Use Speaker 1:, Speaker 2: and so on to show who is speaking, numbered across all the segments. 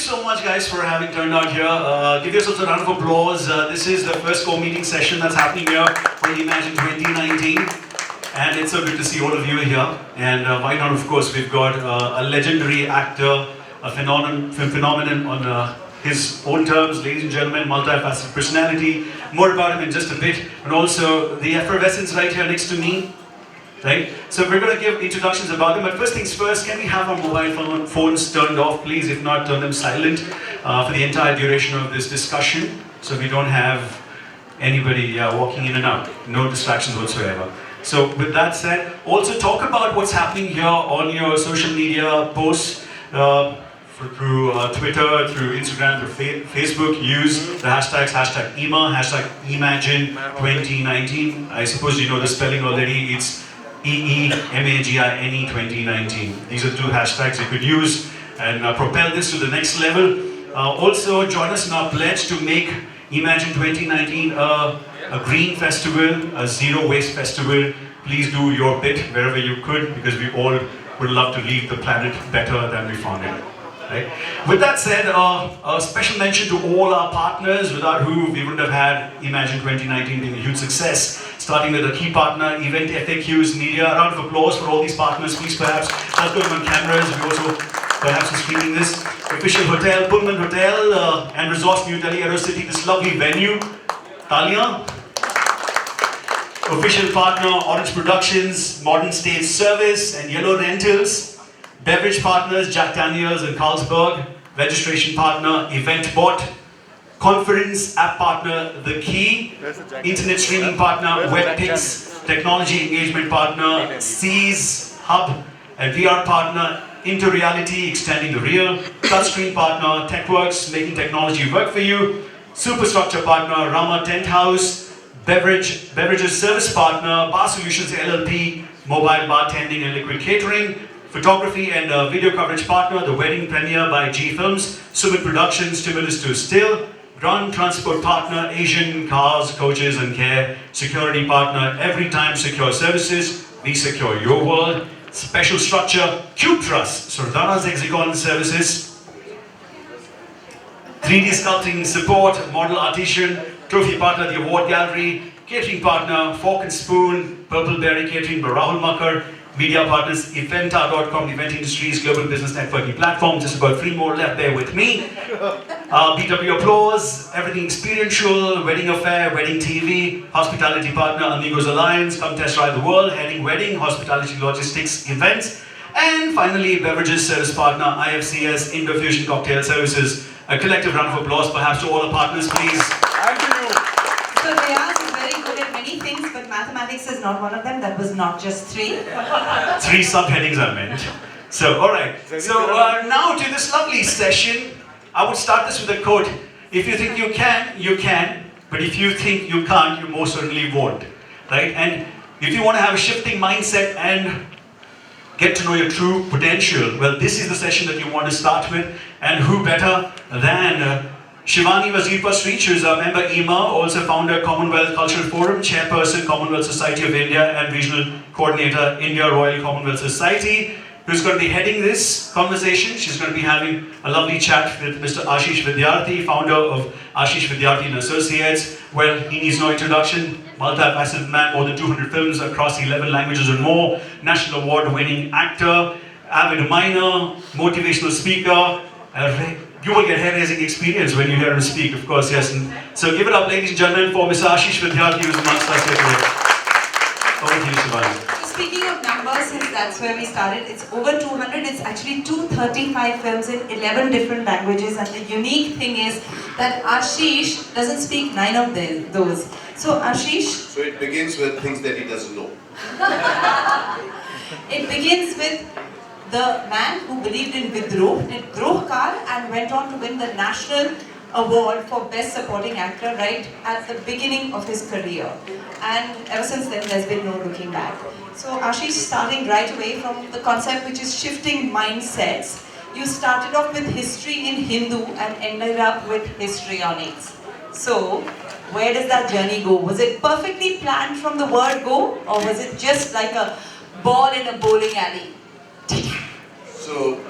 Speaker 1: so much, guys, for having turned out here. Give yourselves a round of applause. This is the first co-meeting session that's happening here for EEMAGINE 2019. And it's so good to see all of you here. And why not, of course, we've got a legendary actor, a phenomenon on his own terms, ladies and gentlemen, multifaceted personality. More about him in just a bit. And also the effervescence right here next to me. Right? So we're going to give introductions about them, but first things first, can we have our mobile phones turned off, please? If not, turn them silent for the entire duration of this discussion, so we don't have anybody walking in and out. No distractions whatsoever. So with that said, also talk about what's happening here on your social media posts, through Twitter, through Instagram, through Facebook. Use the hashtags, hashtag EEMA, hashtag EEMAGINE 2019. I suppose you know the spelling already. It's EEMAGINE 2019. These are the two hashtags you could use and propel this to the next level. Also, join us in our pledge to make EEMAGINE 2019 a green festival, a zero waste festival. Please do your bit wherever you could, because we all would love to leave the planet better than we found it. Right? With that said, a special mention to all our partners, without who we wouldn't have had EEMAGINE 2019 being a huge success. Starting with a key partner, Event FAQs Media. A round of applause for all these partners, please. Perhaps help them on cameras. We also perhaps are streaming this. Official hotel, Pullman Hotel and Resorts, New Delhi, Aerocity, this lovely venue. Talia. Official partner, Orange Productions, Modern Stage Service and Yellow Rentals. Beverage partners, Jack Daniels and Carlsberg. Registration partner, EventBot. Conference app partner, The Key. Internet streaming partner, WebPix. Technology engagement partner, Seize Hub. And VR partner, Interreality, extending the real. Touchscreen partner, TechWorks, making technology work for you. Superstructure partner, Rama Tent House. Beverages service partner, Bar Solutions LLP, mobile bartending and liquid catering. Photography and video coverage partner, The Wedding Premiere by G Films. Summit Productions, Stimulus to Still. Ground transport partner, Asian Cars, Coaches and Care. Security partner, Every Time Secure Services. We secure your world. Special structure, Cube Trust, Sardana's Hexagon Services. 3D sculpting support, Model Artisan. Trophy partner, The Award Gallery. Catering partner, Fork and Spoon. Purple Berry Catering, Rahul Makkar. Media partners, Eventa.com, Event Industries, Global Business Networking Platform. Just about 3 more left there with me. BW Applause, Everything Experiential, Wedding Affair, Wedding TV, Hospitality Partner, Amigos Alliance, Come Test Ride the World, Heading Wedding, Hospitality Logistics Events. And finally, Beverages Service Partner, IFCS, Indo-Fusion Cocktail Services. A collective round of applause perhaps to all the partners, please.
Speaker 2: Thank you.
Speaker 3: So they are very good at many things, but mathematics is not one of them. That was not just 3.
Speaker 1: 3 subheadings I meant. So, alright. So now to this lovely session. I would start this with a quote. If you think you can, you can. But if you think you can't, you most certainly won't. Right? And if you want to have a shifting mindset and get to know your true potential, well, this is the session that you want to start with. And who better than Shivani, Wazir, Pasrich, who is a member EEMA, also founder Commonwealth Cultural Forum, chairperson Commonwealth Society of India and regional coordinator India Royal Commonwealth Society, who's going to be heading this conversation. She's going to be having a lovely chat with Mr. Ashish Vidyarthi, founder of Ashish Vidyarthi and Associates. Well, he needs no introduction. Multifaceted man, more than 200 films across 11 languages or more. National award-winning actor, avid miner, motivational speaker. You will get hair-raising experience when you hear him speak, of course, yes. And so give it up, ladies and gentlemen, for Mr. Ashish Vidyarthi, who's amongst us here today. Over to you, Shivani.
Speaker 3: Speaking of numbers, since that's where we started, it's over 200. It's actually 235 films in 11 different languages. And the unique thing is that Ashish doesn't speak 9 of those. So Ashish...
Speaker 4: So it begins with things that he doesn't know.
Speaker 3: It begins with the man who believed in Vidroh, did Droh Kar, and went on to win the National Award for Best Supporting Actor right at the beginning of his career. And ever since then, there's been no looking back. So Ashish, starting right away from the concept which is shifting mindsets, you started off with history in Hindu and ended up with histrionics. So, where does that journey go? Was it perfectly planned from the word go, or was it just like a ball in a bowling alley?
Speaker 4: So,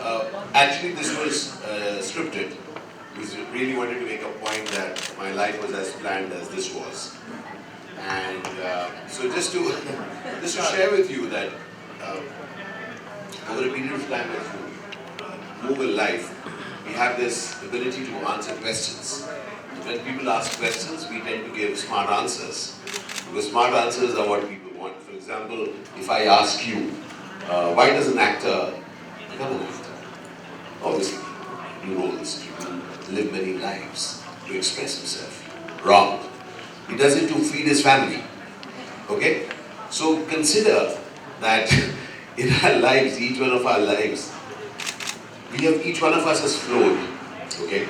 Speaker 4: actually this was scripted. really wanted to make a point that my life was as planned as this was. And so just to share with you that over a period of time as you move in life, we have this ability to answer questions. When people ask questions, we tend to give smart answers. Because smart answers are what people want. For example, if I ask you, why does an actor become an actor? Obviously, he roles to live many lives, to express himself. Wrong. He does it to feed his family. Okay? So consider that in our lives, each one of our lives, each one of us has flowed. Okay?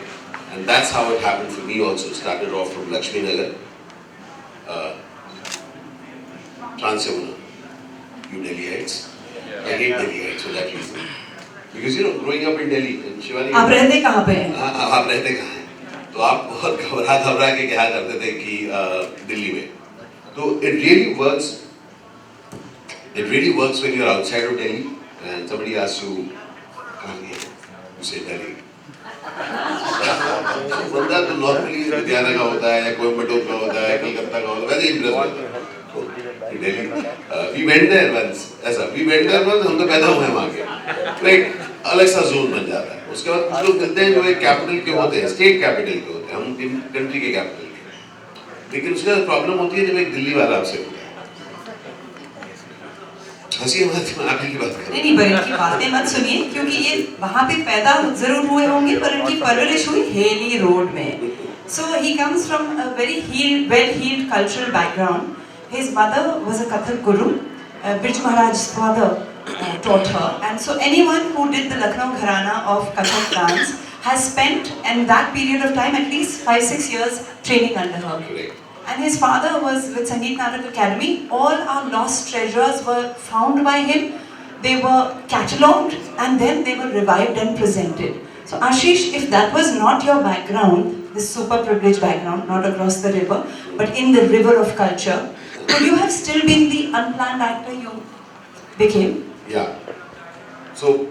Speaker 4: And that's how it happened for me also. Started off from Lakshmi Nagar, Trans-Yamuna, New Delhiites. I hate Delhiites for that reason. Because growing up in Delhi, in Shivani...
Speaker 3: आप रहते कहाँ पे हैं?
Speaker 4: आप रहते कहाँ हैं? तो आप बहुत घबरा के क्या करते थे कि दिल्ली में. So it really works when you're outside of Delhi and somebody asks you, you say Delhi. बंदा तो नॉर्मली लुधियाना का होता है या कोयम्बटूर का होता है कलकत्ता का होता है वैसे इंप्रेस होता है we went there once हम तो पैदा हुए हैं वहाँ के तो एक अलग सा जोन बन जाता है उसके बाद कुछ लोग मिलते हैं जो एक कैपिटल के होते हैं स्टेट कैपिटल के होते हैं हम कंट्री के कैपिटल के लेकिन उसके बाद प्रॉब्लम होती है जब एक दिल्ली वाला आपसे होता है हंसी आप की बात करें
Speaker 3: नहीं पर इनकी बातें मत सुनिए क्योंकि ये वहाँ पे पैदा जरूर हुए होंगे पर इनकी परवरिश हुई हेली रोड में. So he comes from a very well-heeled cultural background. His mother was a Kathak guru. Birju Maharaj's father taught her, and so anyone who did the Lucknow Gharana of Kathak dance has spent in that period of time at least 5-6 years training under her. And his father was with Sangeet Natak Academy. All our lost treasures were found by him. They were catalogued and then they were revived and presented. So Ashish, if that was not your background, this super privileged background, not across the river, but in the river of culture, could you have still been the unplanned actor you became?
Speaker 4: Yeah. So,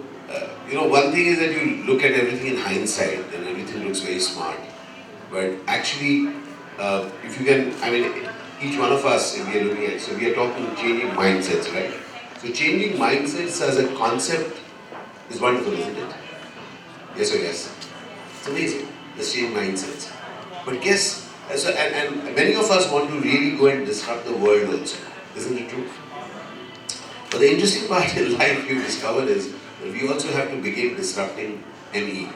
Speaker 4: one thing is that you look at everything in hindsight and everything looks very smart. But actually, if you can, each one of us, if we are looking at, so we are talking changing mindsets, right? So changing mindsets as a concept is wonderful, isn't it? Yes or yes? It's amazing. Let's change mindsets. But guess, and many of us want to really go and disrupt the world also. Isn't it true? But the interesting part in life you discover is that we also have to begin disrupting ME.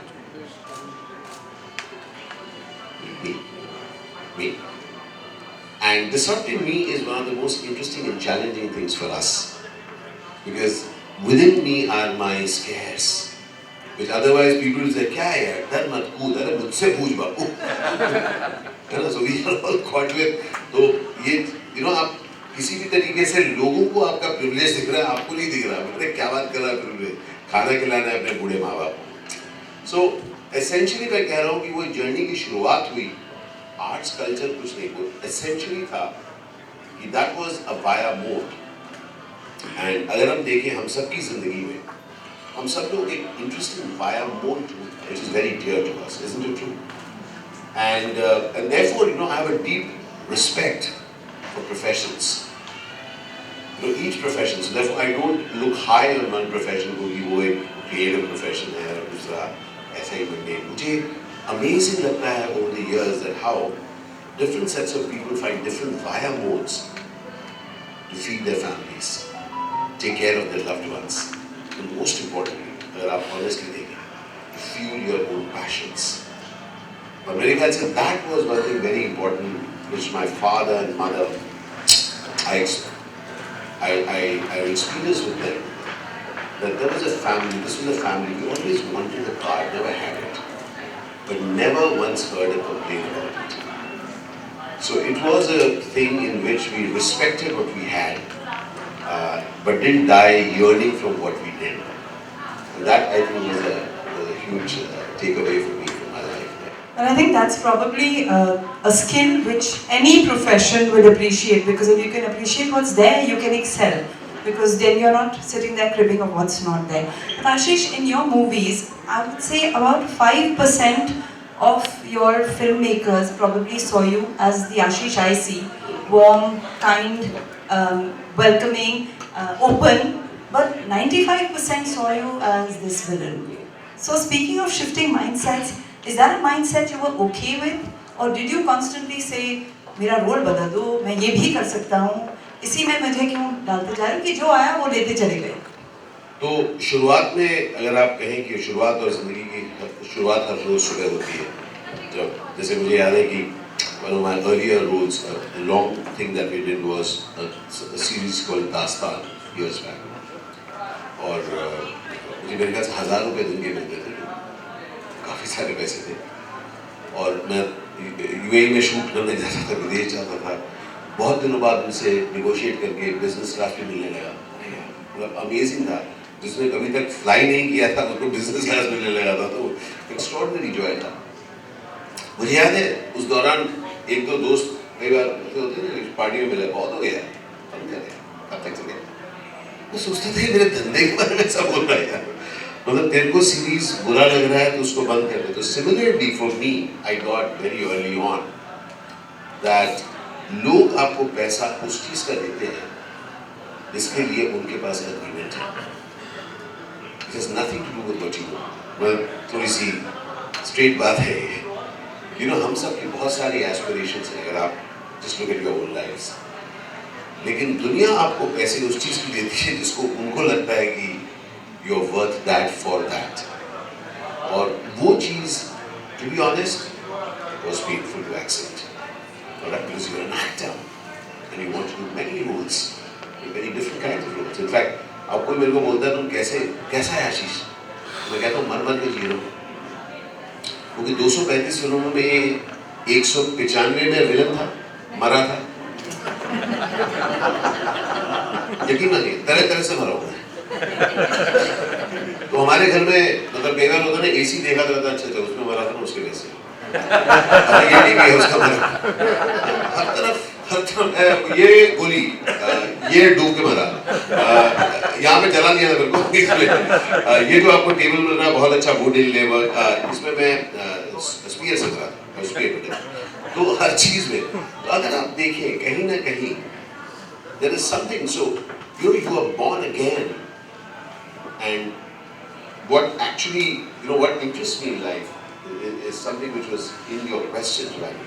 Speaker 4: Me. And disrupting me is one of the most interesting and challenging things for us. Because within me are my scares. Which otherwise people will say, "Kya hai yaar? Dar mat kood, अरे मुझसे पूछ बापू." So we are all caught with. तो ये आप किसी भी तरीके से लोगों को आपका privilege दिख रहा है, आपको नहीं दिख रहा. मतलब क्या बात कर रहा है privilege? खाना खिलाना है अपने बूढ़े माँ बाप को. So essentially मैं कह रहा हूँ कि वो जर्नी की शुरुआत हुई. Arts culture कुछ नहीं वो essentially था कि that was a via mode. And अगर हम देखें हम सबकी जिंदगी में हम सब लोग एक interesting via mode which is very dear to us, isn't it true? And therefore, I have a deep respect for professions. Each profession. So therefore, I don't look high on one profession क्योंकि वो एक creative profession है और दूसरा ऐसा ही mundane. मुझे amazing लगता है over the years that how different sets of people find different via modes to feed their families, take care of their loved ones. And most importantly, अगर आप honestly देखें, to fuel your own passions. But मेरे ख्याल से that was one thing very important, which my father and mother, I experienced with them, that there was a family, this was a family, we always wanted a car, never had it, but never once heard a complaint about it. So it was a thing in which we respected what we had, but didn't die yearning from what we did. And that I think was a huge takeaway for me from my life.
Speaker 3: And I think that's probably a skill which any profession would appreciate, because if you can appreciate what's there, you can excel. Because then you're not sitting there cribbing of what's not there. But Ashish, in your movies, I would say about 5% of your filmmakers probably saw you as the Ashish I see, warm, kind, welcoming, open, but 95% saw you as this villain. So speaking of shifting mindsets, is that a mindset you were okay with? Or did you constantly say, मेरा role बदल दो, मैं ये भी कर सकता हूँ, इसी में मुझे क्यों डालते जा रहे हो कि जो आया वो लेते चले गए?
Speaker 4: तो शुरुआत में अगर आप कहें कि शुरुआत और ज़िंदगी की शुरुआत हर रोज़ सुबह होती है, जब जैसे मुझे याद है कि one of my earlier roles, a long thing that we did was a series called Dastan years back, और मुझे मेरे ख्याल से 1000 रुपये दिन के मिलते थे, काफ़ी सारे पैसे थे, और मैं यूएई में शूट करने जाता था, विदेश जाता था, बहुत दिनों बाद उनसे निगोशिएट करके बिजनेस क्लास भी मिलने लगा, मतलब अमेजिंग था, जिसने कभी तक फ्लाई नहीं किया था उसको बिजनेस क्लास मिलने लगा था, तो एक्स्ट्रॉर्डिनरी जॉय था। मुझे याद है उस दौरान एक दो दोस्त कई बार होते हैं ना, पार्टी में मिले, बहुत हो गया कब तक चले, मैं सोचता था मेरे धंधे के बारे में सब बोल रहा है यार, मतलब तेरे को सीरीज बुरा लग रहा है तो उसको बंद कर दे। तो similarly for me I got very early on that लोग आपको पैसा उस चीज का देते हैं जिसके लिए उनके पास एग्रीमेंट है। It has nothing to do with what you do. मतलब थोड़ी सी स्ट्रेट बात है, यू नो, हम सब की बहुत सारी एस्पिरेशंस हैं, अगर आप just look at your own lives, लेकिन दुनिया आपको पैसे उस चीज की देती है जिसको उनको लगता है कि you are worth that for that, और वो चीज to be honest was painful to accept, because you're an actor and you want to do many roles, very different kinds of roles. In fact, अब कोई मेरे को बोलता है तुम कैसा है आशीष, मैं कहता हूँ मर के जी रहा हूँ, क्योंकि 235 फिल्मों में 195 में विलन था, मरा था, यकीन मानिए तरह तरह से मरा हुआ है। तो हमारे घर में मतलब कई बार होता है ना, एसी देखा था, अच्छा उसमें मरा था ना, उसके वजह से ये उसका मरा, हर तरफ ये गोली, ये डूब के मरा, यहाँ पे जला दिया था मेरे को, ये जो आपको टेबल मिल रहा है बहुत अच्छा वुडन लेबर, इसमें मैं स्पीयर से मरा था, स्पीयर, तो हर चीज में। तो अगर आप देखें कहीं ना कहीं there is something, so you are born again, and what actually, you know, what interests me in life is something which was in your question, right?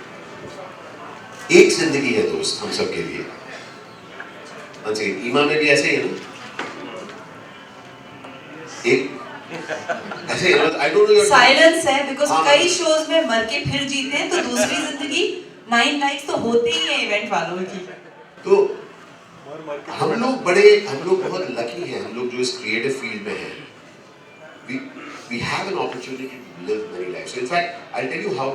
Speaker 4: एक जिंदगी है दोस्त हम सब के लिए, ईमा में भी ऐसे ही है ना, एक ऐसे ही, I don't know your
Speaker 3: silence है बिकॉज कई शोज में मर के फिर जीते हैं, तो दूसरी जिंदगी 9 लाइक्स तो होते ही है इवेंट वालों की।
Speaker 4: तो हम लोग बहुत लकी हैं, हम लोग जो इस क्रिएटिव फील्ड में हैं, we have an opportunity to live many lives. So in fact, I'll tell you how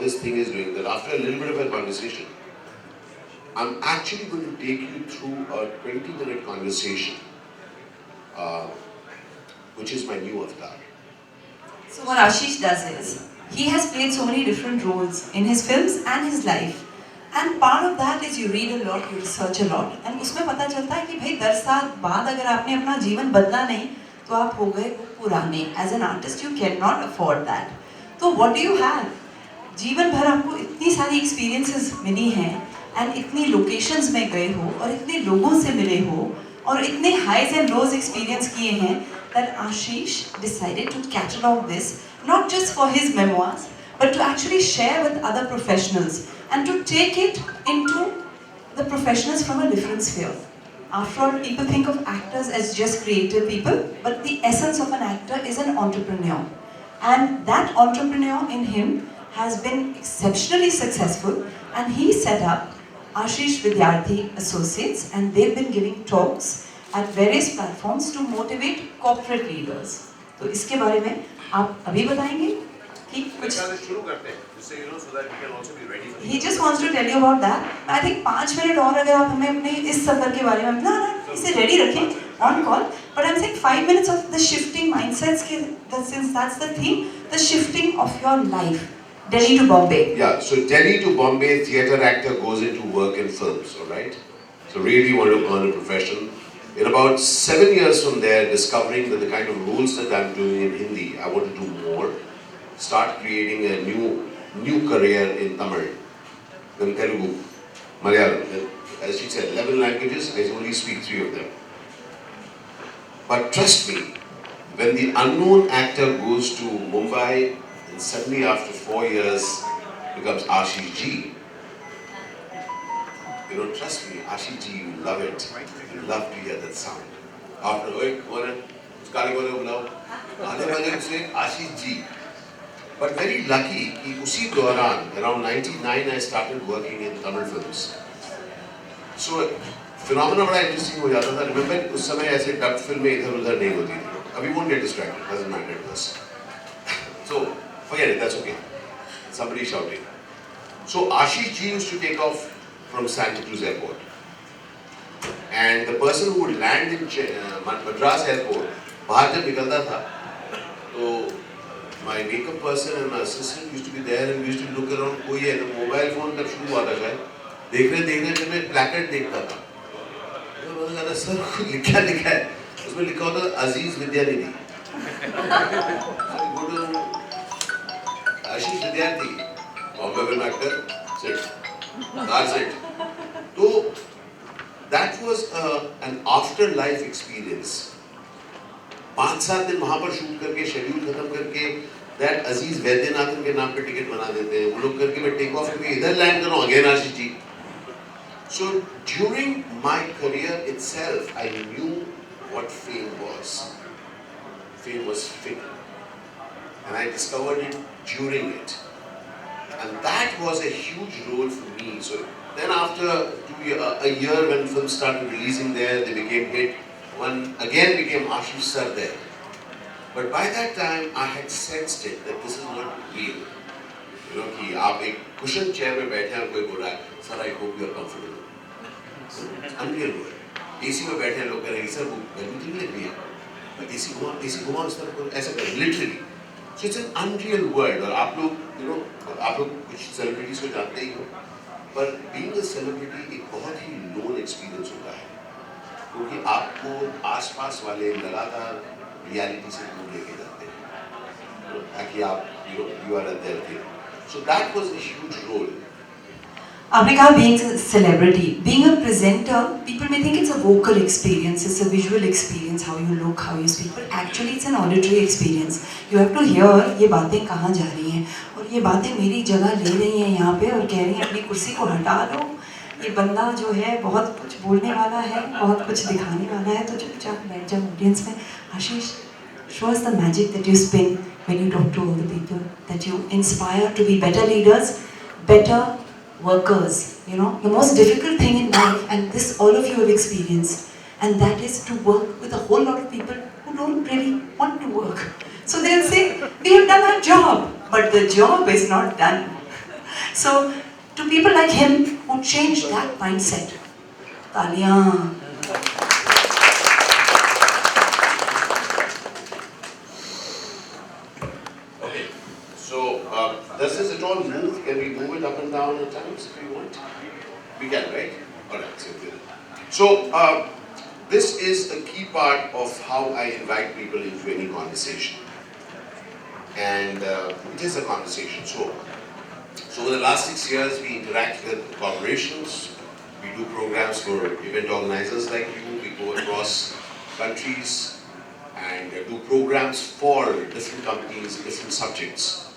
Speaker 4: this thing is doing. That after a little bit of a conversation, I'm actually going to take you through a 20-minute conversation, which is my new avatar.
Speaker 3: So what Ashish does is, he has played so many different roles in his films and his life. And part of that is you read a lot, you research a lot, and उसमें पता चलता है कि भाई 10 साल बाद अगर आपने अपना जीवन बदला नहीं, तो आप हो गए वो पुराने। As an artist, you cannot afford that. तो what do you have? जीवन भर आपको इतनी सारी experiences मिली हैं, and इतनी locations में गए हो, और इतने लोगों से मिले हो, और इतने highs and lows experience किए हैं, that Ashish decided to catalog this, not just for his memoirs, but to actually share with other professionals, and to take it into the professionals from a different sphere. After all, people think of actors as just creative people, but the essence of an actor is an entrepreneur. And that entrepreneur in him has been exceptionally successful, and he set up Ashish Vidyarthi Associates, and they've been giving talks at various platforms to motivate corporate leaders. तो इसके बारे में आप अभी बताएंगे कि कुछ शुरू करते हैं, जिससे you know so that we can also be ready. He just wants to tell you about that. I think 5 minute और अगर आप हमें अपने इस सफर के बारे में ना इसे ready रखें on call. But I'm saying 5 minutes of the shifting mindsets, since that's the theme, the shifting of your life. Delhi to Bombay. Yeah, so Delhi to Bombay, theatre actor goes into work in films, all right? So really want to earn a profession. In about 7 years from there, discovering that the kind of roles that I'm doing in Hindi, I want to do more.
Speaker 4: start creating a new career in Tamil, then Telugu, Malayalam. Then, as she said, 11 languages, I only speak 3 of them. But trust me, when the unknown actor goes to Mumbai and suddenly after 4 years becomes Ashish Ji, you know, trust me, Ashish Ji, you love it. You love to hear that sound. After, Ashish Ji. But very lucky, usi dauran, around 99, I started working in Tamil films. So, phenomena बड़ा interesting हो जाता था. Remember, उस समय ऐसे dubbed फिल्में इधर-उधर नहीं होती थी. We won't get distracted. Doesn't matter to us. So, forget it. That's okay. Somebody shouting. So, Ashish Ji used to take off from Santa Cruz Airport, and the person who would land in Madras Airport, बाहर जब निकलता था, तो my makeup person and my assistant used to be there and we used to look around. कोई है तो mobile phone तब शुरू हुआ था शायद. देखने जब मैं placard देखता था, तो मैं कहता सर क्या लिखा है? उसमें लिखा होता अजीज Vidyanidhi. Go to Ashish Vidyarthi, Bombay film actor, sit, that's it. So that was an afterlife experience. 5-7 दिन वहाँ पर शूट करके शेड्यूल खत्म करके दैट अजीज वैद्यनाथन के नाम पे टिकट बना देते हैं वो लोग करके मैं टेक ऑफ करके इधर लैंड कर रहा हूँ again Ashish ji. So during my career itself, I knew what fame was. Fame was fame, and I discovered it during it, and that was a huge role for me. So then after a year when films started releasing there, they became hit. One again became Ashish sir there. But by that time, I had sensed it that this is not real. You know, कि आप एक cushion chair में बैठे हैं कोई बोल रहा है, sir I hope you are comfortable. It's unreal world. AC में बैठे हैं लोग कह रहे हैं sir वो गर्मी तो नहीं लग रही है, AC घुमा इस तरह को ऐसा कर literally. So it's an unreal world. और आप लोग you know आप लोग कुछ celebrities को जानते ही हो, पर being a celebrity एक बहुत ही known experience होता है. क्योंकि आपको आसपास वाले लगातार रियलिटी से दूर लेके जाते हैं ताकि आप you are there there. So that was a huge role.
Speaker 3: आपने कहा being a celebrity, being a presenter, people may think it's a vocal experience, it's a visual experience, how you look, how you speak, but actually it's an auditory experience. You have to hear ये बातें कहाँ जा रही हैं और ये बातें मेरी जगह ले रही हैं यहाँ पे और कह रही हैं अपनी कुर्सी को हटा लो. ये बंदा जो है बहुत कुछ बोलने वाला है, बहुत कुछ दिखाने वाला है, तो चुपचाप बैठ जाओ ऑडियंस में. आशीष, show us the magic that you spin when you talk to all the people, that you inspire to be better leaders, better workers. You know, the most difficult thing in life, and this all of you have experienced, and that is to work with a whole lot of people who don't really want to work. So they'll say, we have done our job, but the job is not done. So to people like him who changed that mindset, Taliyan.
Speaker 4: Okay, so does this at all move? Can we move it up and down at times if we want? We can, right? Alright, so this is a key part of how I invite people into any conversation. And it is a conversation. So over the last 6 years, we interact with corporations, we do programs for event organizers like you, we go across countries and do programs for different companies, different subjects.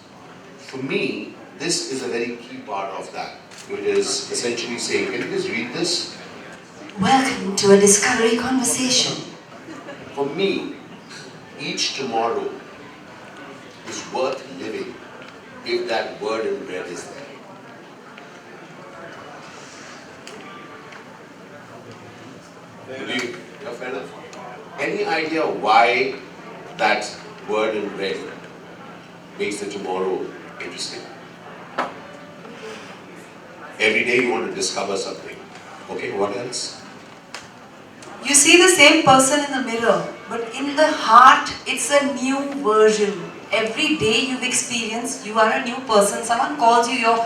Speaker 4: For me, this is a very key part of that, which is essentially saying, can you just read this?
Speaker 3: Welcome to a discovery conversation.
Speaker 4: For me, each tomorrow is worth living if that word in red is there. Fair enough. Any idea why that word in red makes the tomorrow interesting? Every day you want to discover something. Okay, what else?
Speaker 3: You see the same person in the mirror, but in the heart, it's a new version. Every day you've experienced, you are a new person. Someone calls you, your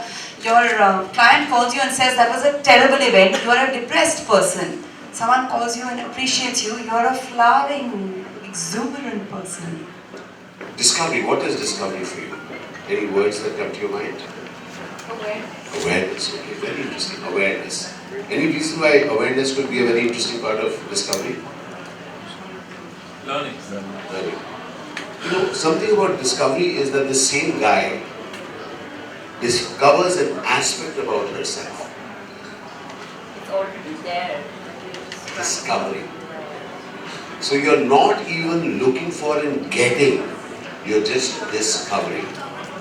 Speaker 3: client calls you and says that was a terrible event. You are a depressed person. Someone calls you and appreciates you. You are a flowering, exuberant person.
Speaker 4: Discovery. What is discovery for you? Any words that come to your mind?
Speaker 3: Awareness.
Speaker 4: Awareness, okay, very interesting. Awareness. Any reason why awareness could be a very interesting part of discovery?
Speaker 2: Learning.
Speaker 4: Learning. You know, something about discovery is that the same guy discovers an aspect about herself.
Speaker 3: It's already there.
Speaker 4: Discovery. So you're not even looking for and getting, you're just discovering.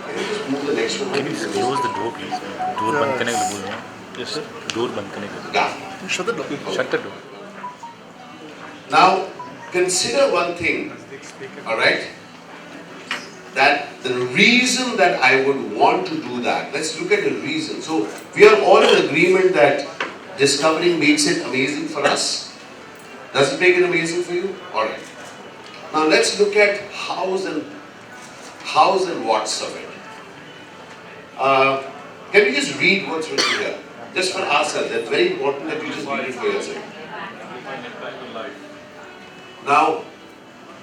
Speaker 4: Can you just move the next one?
Speaker 2: Can you close the door, please? Door बंद करने के लिए बोल रहा हूँ. Yes, sir. Door बंद करने के लिए.
Speaker 4: Yeah.
Speaker 2: Shut the door. Shut the door.
Speaker 4: Now, consider one thing, alright? That the reason that I would want to do that, let's look at the reason. So, we are all in agreement that discovering makes it amazing for us. Does it make it amazing for you? Alright. Now, let's look at hows and what's of it. Can you just read what's written here? Just for ourselves. It's very important that you just read it for yourself. Now,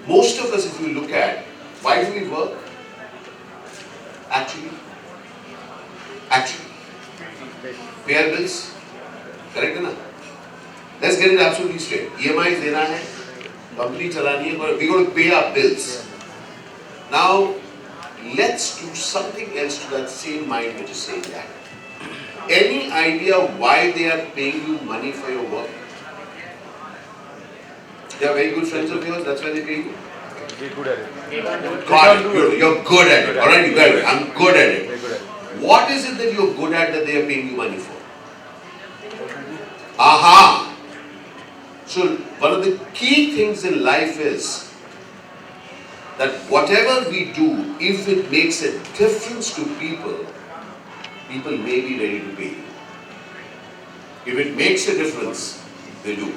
Speaker 4: most of us, if you look at, why do we work? Actually, pay our bills. Correct, na? Let's get it absolutely straight. EMI is dena hai, company chalani hai, but we got to pay our bills. Now, let's do something else to that same mind which is saying that. Any idea why they are paying you money for your work? They are very good friends of yours, that's why they pay you?
Speaker 2: We're good at it.
Speaker 4: Got it. You're good at it. Alright, you got it. I'm good at it.
Speaker 2: We're good at it.
Speaker 4: What is it that you're good at that they are paying you money for? Aha! So, one of the key things in life is that whatever we do, if it makes a difference to people, people may be ready to pay you. If it makes a difference, they do.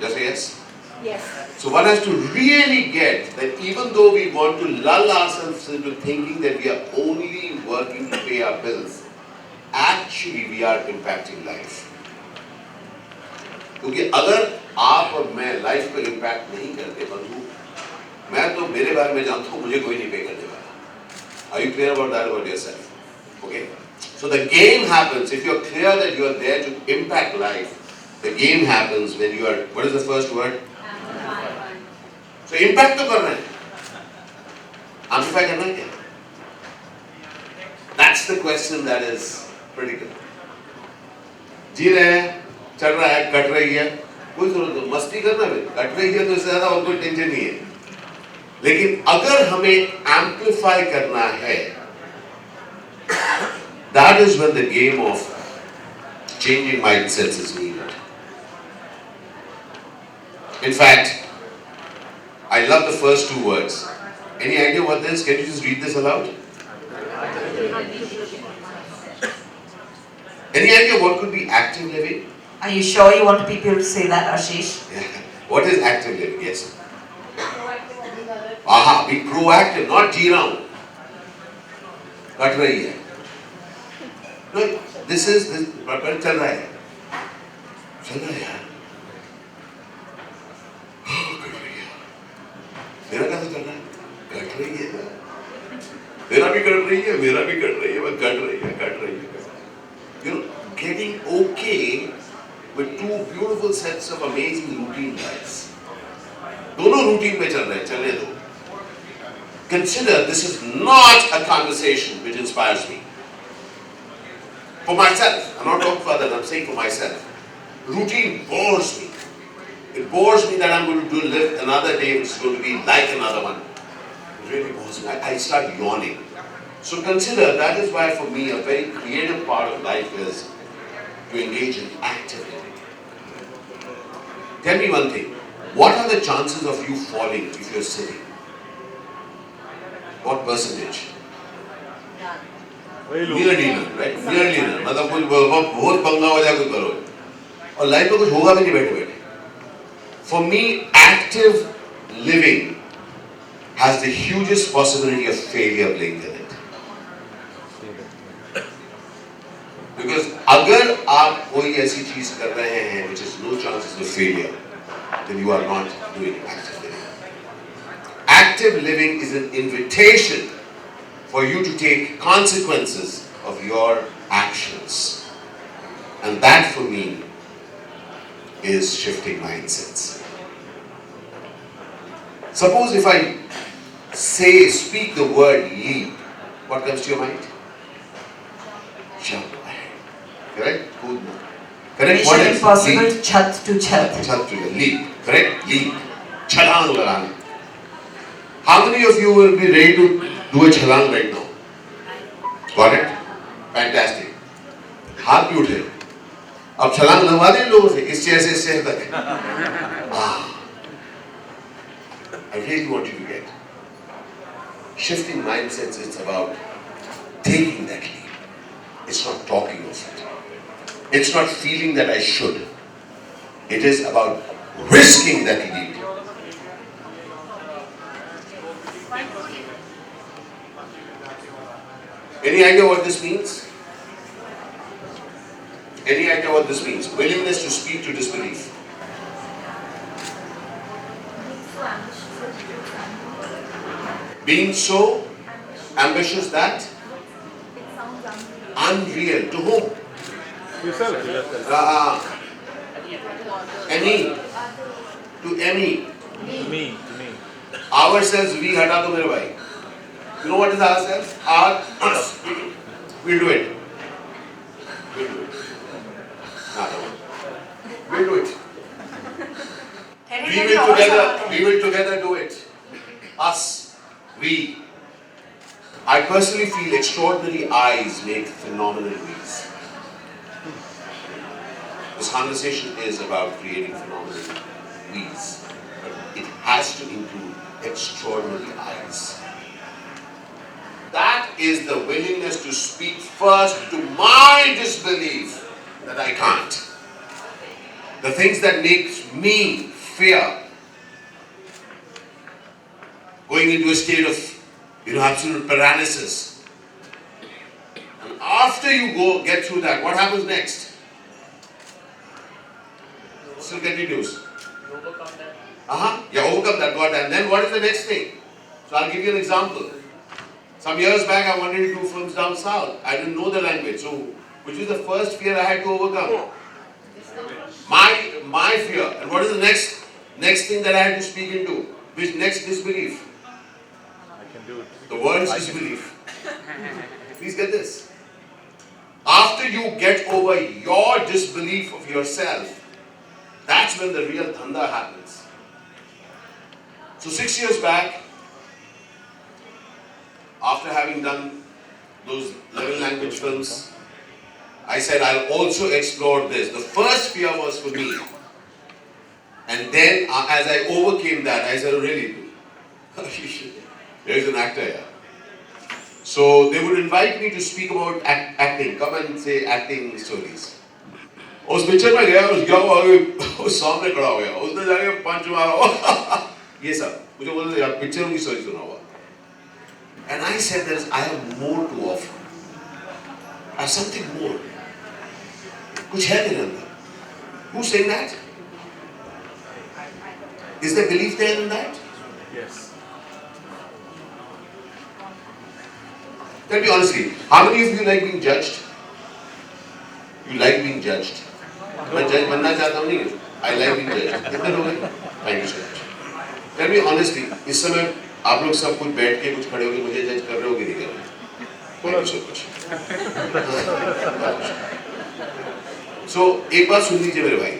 Speaker 4: Just say yes?
Speaker 3: Yes.
Speaker 4: So one has to really get that even though we want to lull ourselves into thinking that we are only working to pay our bills, actually we are impacting life. क्योंकि अगर आप और मैं life को impact नहीं करते बंधु, मैं तो मेरे बारे में जानता हूँ मुझे कोई नहीं पे करने वाला. Are you clear about that about yourself? Okay. So the game happens if you are clear that you are there to impact life. The game happens when you are. What is the first word? So impact तो करना है. Amplify करना है क्या? That's the question that is critical. जी रहे हैं, चल रहा है, कट रही है, कोई जरूरत नहीं, मस्ती करना है, कट रही है तो इससे ज़्यादा और कोई टेंशन नहीं है. लेकिन अगर हमें amplify करना है, that is when the game of changing mindsets is needed. In fact, I love the first two words. Any idea what this? Can you just read this aloud? Any idea what could be active living?
Speaker 3: Are you sure you want people to say that, Ashish?
Speaker 4: What is active living? Yes. Aha, be proactive, not G round. Cut रही है. No, this is this. पर चल रहा है. चल रहा है यार. कट रही है. मेरा कैसे चल रहा है? कट रही है. मेरा भी कट रही है, मेरा भी कट रही है, बस कट रही है, कट रही है. You know, getting okay with two beautiful sets of amazing routine lives. दोनों routine में चल रहे हैं, चलने दो. Consider this is not a conversation which inspires me. For myself, I'm not talking for others, I'm saying for myself. Routine bores me. It bores me that I'm going to live another day which is going to be like another one. It really bores me. I start yawning. So consider that is why for me a very creative part of life is to engage in active living. Tell me one thing. What are the chances of you falling if you're sitting? What percentage? Nearly none, right? Nearly none. मतलब कुछ बहुत पंगा हो जाए कुछ करो. और life में कुछ होगा भी नहीं बैठे बैठे. For me, active living has the hugest possibility of failure linked in it. Because अगर आप कोई ऐसी चीज कर रहे हैं which is no chances of failure, then you are not doing active living. Active living is an invitation for you to take consequences of your actions. And that for me is shifting mindsets. Suppose if I speak the word leap, what comes to your mind? Jump ahead. Correct? Good. Correct? What
Speaker 3: Mission
Speaker 4: is
Speaker 3: impossible,
Speaker 4: leap?
Speaker 3: chat to chat.
Speaker 4: Chat to leap. Correct? Leap. Chalang lagana. How many of you will be ready to do a chalang right now? Got it? Fantastic. हाथ भी उठे. अब छलांग लगवा दें लोगों से इस चेयर से इस चेयर तक. I really want you to get. Shifting mindsets, it's about taking that leap. It's not talking of it. It's not feeling that I should. It is about risking that leap. Any idea what this means? Any idea what this means? Willingness to speak to disbelief. Being so ambitious that unreal. To whom? Any. To any.
Speaker 2: To me.
Speaker 4: Ourselves, we hata do mere bhai. You know what is ourselves? Us. We'll do it. We'll do it. We'll do it. We will together do it. Us. We. I personally feel extraordinary eyes make phenomenal we's. This conversation is about creating phenomenal we's. But it has to include extraordinary eyes. That is the willingness to speak first to my disbelief that I can't. The things that make me fear. Going into a state of, absolute paralysis. And after you get through that, what happens next? Still continues. Overcome that, got that. And then what is the next thing? So I'll give you an example. Some years back I wanted to do films down south. I didn't know the language. So, which is the first fear I had to overcome? My fear. And what is the next thing that I had to speak into? Which next disbelief?
Speaker 2: I can do it.
Speaker 4: The world's disbelief. Please get this. After you get over your disbelief of yourself, that's when the real dhanda happens. So 6 years back, after having done those 11 language films, I said I'll also explore this. The first fear was for me. And then as I overcame that, I said, oh, really? There's an actor here. So they would invite me to speak about acting. Come and say acting stories. उस picture में गया उस सामने खड़ा हो गया उसने जाके पंच मारा ये सब मुझे बोलते यार पिक्चरों की स्टोरी सुना हुआ. And I said I have more to offer. I have something more. कुछ है मेरे अंदर. Who's saying that? Is there belief there in that?
Speaker 2: Yes.
Speaker 4: Tell me honestly, how many of you like being judged? You like being judged? मैं जज बनना चाहता हूँ नहीं. I like being judged. कितने लोग हैं? Thank you so much. Tell me honestly, इस समय आप लोग सब कुछ बैठ के कुछ खड़े होके मुझे जज कर रहे हो कि नहीं कर रहे? Thank you so much. So एक बात सुन लीजिए मेरे भाई.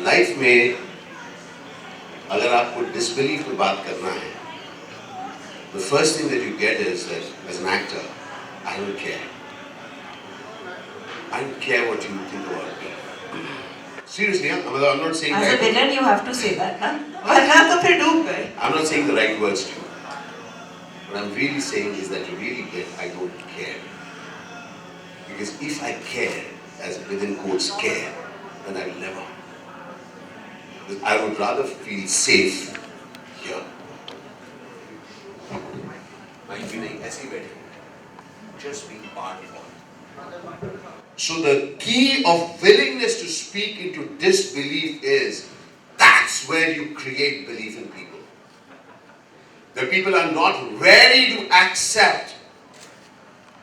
Speaker 4: लाइफ में अगर आपको डिसबिलीफ पे बात करना है, the first thing that you get is that as an actor, I don't care. I don't care what you think about me. Seriously, I'm not saying
Speaker 3: As
Speaker 4: that.
Speaker 3: a villain, you have to say that, na? वरना तो फिर डूब गए.
Speaker 4: I'm not saying the right words to you. What I'm really saying is that you really get, I don't care. Because if I care, as within quotes care, then I will never. Because I would rather feel safe here. Mind भी नहीं, ऐसे ही बैठे. Just being part of it. So the key of willingness to speak into disbelief is, that's where you create belief in people. The people are not ready to accept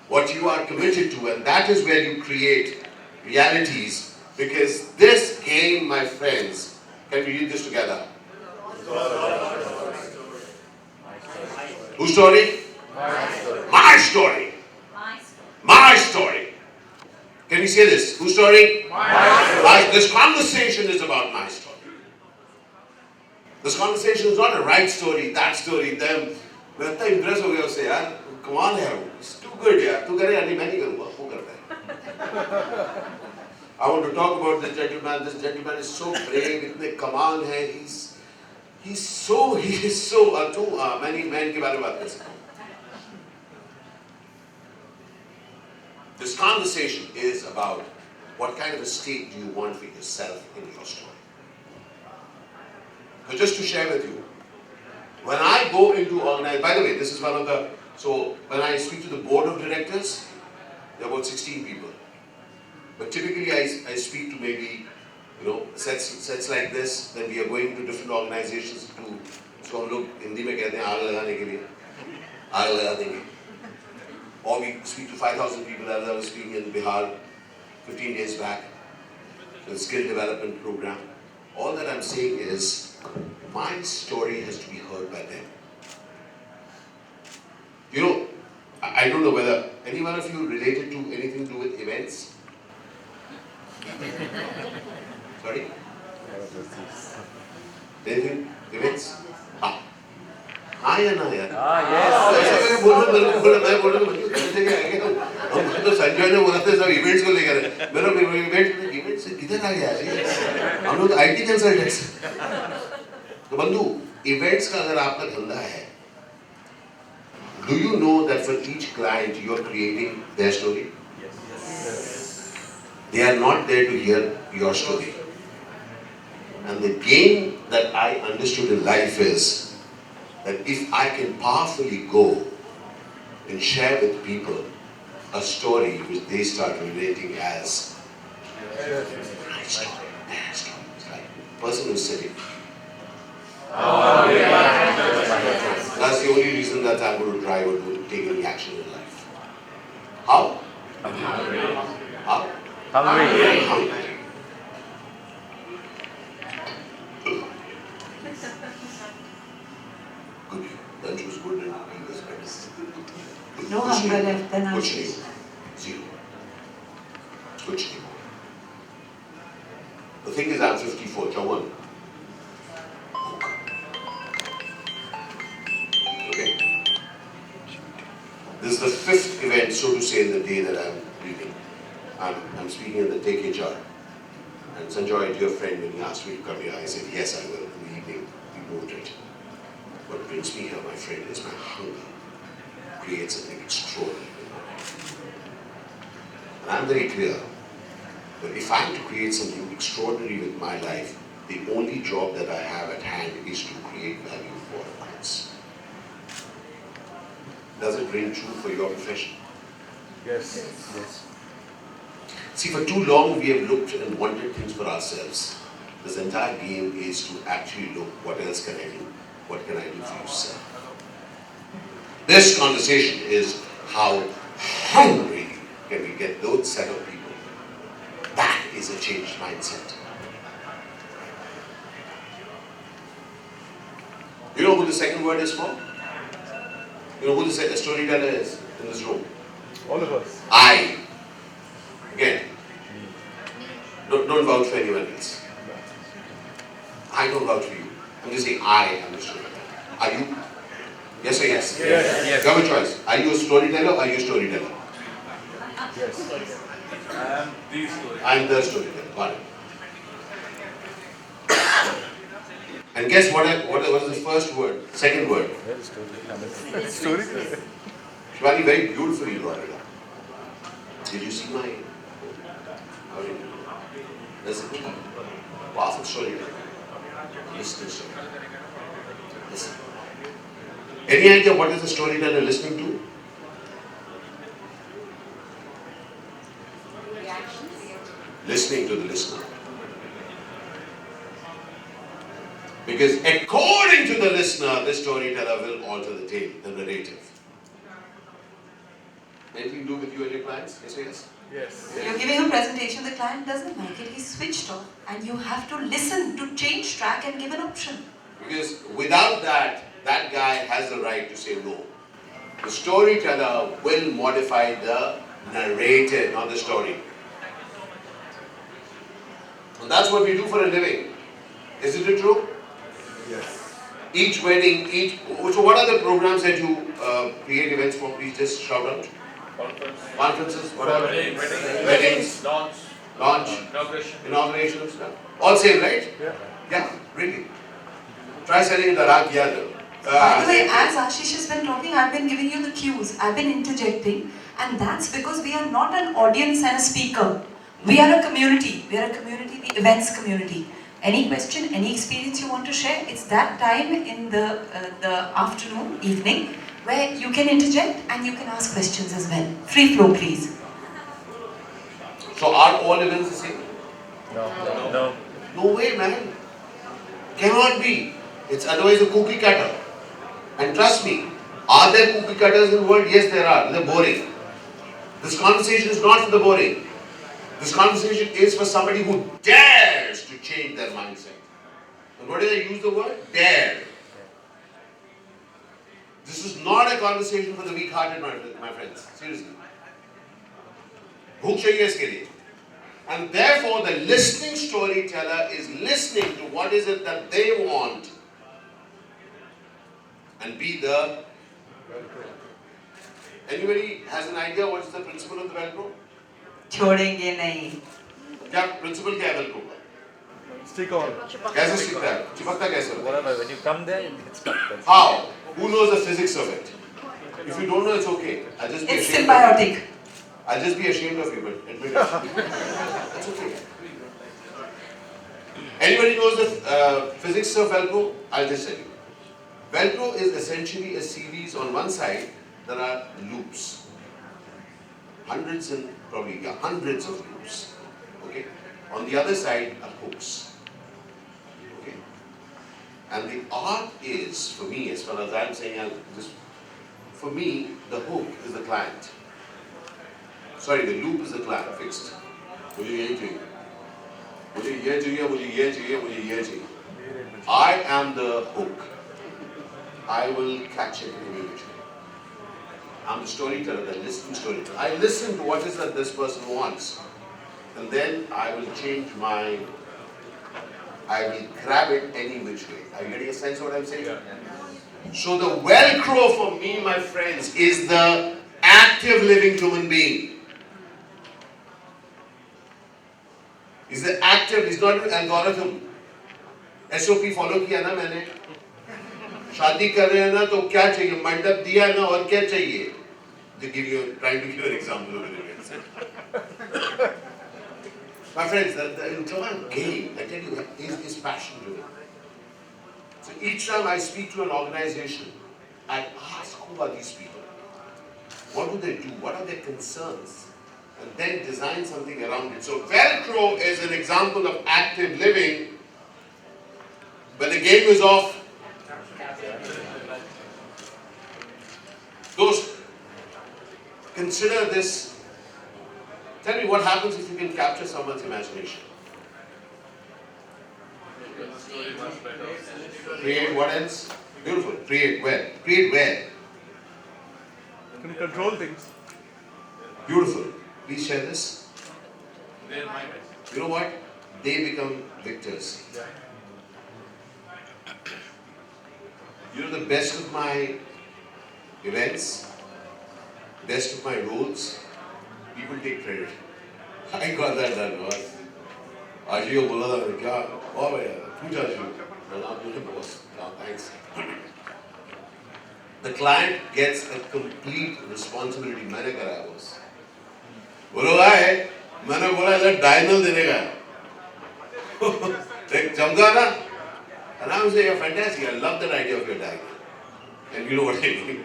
Speaker 4: what you are committed to, and that is where you create realities. Because this game, my friends, can we read this together? Whose story? My story. My story. Can we say this? Whose story? This conversation is about my story. This conversation is not a right story, that story, them. मैं इतना impressed हो गया उससे यार, कमाल है वो. It's too good यार. तू करेगा नहीं, मैं नहीं करूँगा. वो करता है. I want to talk about this gentleman. This gentleman is so brave. इतने कमाल है. He is so many men के बारे में बात कर सकता हूँ. This conversation is about what kind of a state do you want for yourself in your story. So just to share with you, when I go into organize, by the way, this is one of the, so when I speak to the board of directors, there are about 16 people. But typically I speak to maybe, sets like this, then we are going to different organizations to, so हम लोग हिंदी में कहते हैं आग लगाने के लिए, आग लगा देंगे. Or we speak to 5,000 people, as I was speaking in Bihar 15 days back, the skill development program. All that I'm saying is, my story has to be heard by them. I don't know whether any one of you related to anything to do with events. Sorry? Anything? Events? हाँ या ना यार? ऐसा मैं बोल तो संजय ने बोला था सब इवेंट्स को लेकर मेरा इवेंट से किधर आ गया यार? हम लोग आईटी कंसल्टेंट्स. तो बंधु, इवेंट्स का अगर आपका धंधा है, do you know that for each client you are creating their story? Yes. They are not there to hear your story. And the game that I understood in life is that if I can powerfully go and share with people a story which they start relating as my story, their story. It's like the person who's sitting. That's the only reason that I'm going to drive or take any action in life. How? How? Hungry. Good. Lunch was good and he was better.
Speaker 3: No hunger left than
Speaker 4: Kuch
Speaker 3: Ashish.
Speaker 4: nahi. Zero. Kuch nahi. The thing is, I'm 54, Chawan. Okay? This is the fifth event, so to say, in the day that I'm leaving. I'm speaking in the Take HR. And Sanjoy, dear friend, when he asked me to come here, I said, yes, I will. In the evening, we moved it. What brings me here, my friend, is my hunger. Creates something extraordinary in my life. And I'm very clear that if I'm to create something extraordinary with my life, the only job that I have at hand is to create value for others. Does it ring true for your profession?
Speaker 2: Yes.
Speaker 4: See, for too long we have looked and wanted things for ourselves. This entire game is to actually look, what else can I do? What can I do for yourself? This conversation is how hungry can we get those set of people. That is a changed mindset. You know who the second word is for? You know who the storyteller is in this room?
Speaker 2: All of us.
Speaker 4: I. Again, don't vouch for anyone else. I don't vouch for you. I'm just saying I am the storyteller. Are you? Yes or yes?
Speaker 2: Yes.
Speaker 4: You have a choice. Are you a storyteller or are you a storyteller?
Speaker 2: Yes.
Speaker 4: I am the storyteller. Got it. And guess what was the first word? Second word.
Speaker 2: Story.
Speaker 4: Shivani very beautifully brought it up. Did you see my? How did you? That's the key. Powerful storyteller. Listen to story. Listen. Any idea what is the storyteller listening to? Listening to the listener. Because according to the listener, the storyteller will alter the tale, the narrative. Anything to do with you and your clients? Yes or yes?
Speaker 3: Yes. You're giving a presentation, the client doesn't like it, he's switched off, and you have to listen to change track and give an option.
Speaker 4: Because without that, that guy has the right to say no. The storyteller will modify the narrative, not the story. And that's what we do for a living. Isn't it true?
Speaker 5: Yes.
Speaker 4: Each wedding, so what are the programs that you create events for? Please just shout out. Conferences, whatever. Weddings. Launch. Inaugurations. All same, right?
Speaker 5: Yeah.
Speaker 4: Yeah, really. Try selling in the Rag Yadav.
Speaker 3: By the way, as Ashish has been talking, I've been giving you the cues, I've been interjecting, and that's because we are not an audience and a speaker. We are a community, the events community. Any question, any experience you want to share, it's that time in the afternoon, evening, where you can interject and you can ask questions as well. Free flow, please.
Speaker 4: So are all events the same?
Speaker 2: No.
Speaker 4: No way, man. Cannot be. It's otherwise a cookie cutter. And trust me, are there cookie cutters in the world? Yes, there are. They're boring. This conversation is not for the boring. This conversation is for somebody who dares to change their mindset. And what did I use the word? Dare. This is not a conversation for the weak-hearted, my friends. Seriously. Bhook chahiye iske liye. And therefore, the listening storyteller is listening to what is it that they want and be the... Anybody has an idea what is the principle of the Velcro?
Speaker 3: छोड़ेंगे नहीं.
Speaker 4: क्या principle क्या है Velcro का?
Speaker 5: Stick on.
Speaker 4: कैसे stickता है? चिपकता कैसे होता है?
Speaker 2: Whatever, when you come there, it's stuck.
Speaker 4: How? Who knows the physics of it? If you don't know, it's okay. I'll just be
Speaker 3: It's
Speaker 4: ashamed.
Speaker 3: symbiotic.
Speaker 4: I'll just be ashamed of you, but admit it. It's okay. Anybody knows the physics of Velcro? I'll just tell you. Velcro is essentially a series. On one side, there are loops. Hundreds of loops. Okay? On the other side are hooks. Okay? And the art is, for me, as far as I'm saying, for me, the hook is the client. Sorry, the loop is the client, fixed. मुझे यही चाहिए. मुझे ये चाहिए, मुझे ये चाहिए, मुझे ये चाहिए. I am the hook. I will catch it immediately. I'm the storyteller, the listening storyteller. I listen to what is that this person wants. And then I will I will grab it any which way. Are you getting a sense of what I'm saying? So the Velcro for me, my friends, is the active living human being. Is the active, it's not an algorithm. SOP follow किया ना मैंने. शादी कर रहे हैं ना तो क्या चाहिए? मंडप दिया ना और क्या चाहिए? Trying to give an example of it. My friends, the entire game, I tell you, is passion driven. So each time I speak to an organization, I ask, who are these people? What do they do? What are their concerns? And then design something around it. So Velcro is an example of active living. When the game is off, those, consider this. Tell me what happens if you can capture someone's imagination. Create what else? Beautiful. Create where? Create where?
Speaker 5: You can control things.
Speaker 4: Beautiful. Please share this. You know what? They become victors. You know the best of my events, best of my roles, people take credit. I got that done, boss. Ashish को बोला था क्या? वाह भैया, पूछा Ashish. Boss, thanks. The client gets a complete responsibility. मैंने कराया boss. बोलो भाई, मैंने बोला इधर diagonal देने का है. देख चमका ना? And I would say, you're fantastic. I love that idea of your diagonal. And you know what I mean?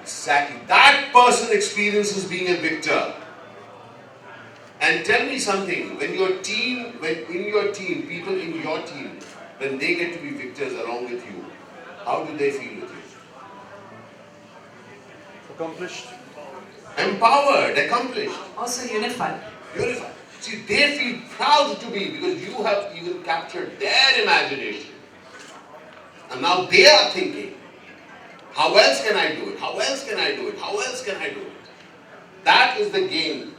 Speaker 4: Exactly. That person experiences being a victor. And tell me something, when in your team, people in your team, when they get to be victors along with you, how do they feel with you?
Speaker 5: Accomplished.
Speaker 4: Empowered, accomplished,
Speaker 3: Also unified.
Speaker 4: unified. See, they feel proud to be because you have even captured their imagination. And now they are thinking, how else can I do it? How else can I do it? How else can I do it? That is the game.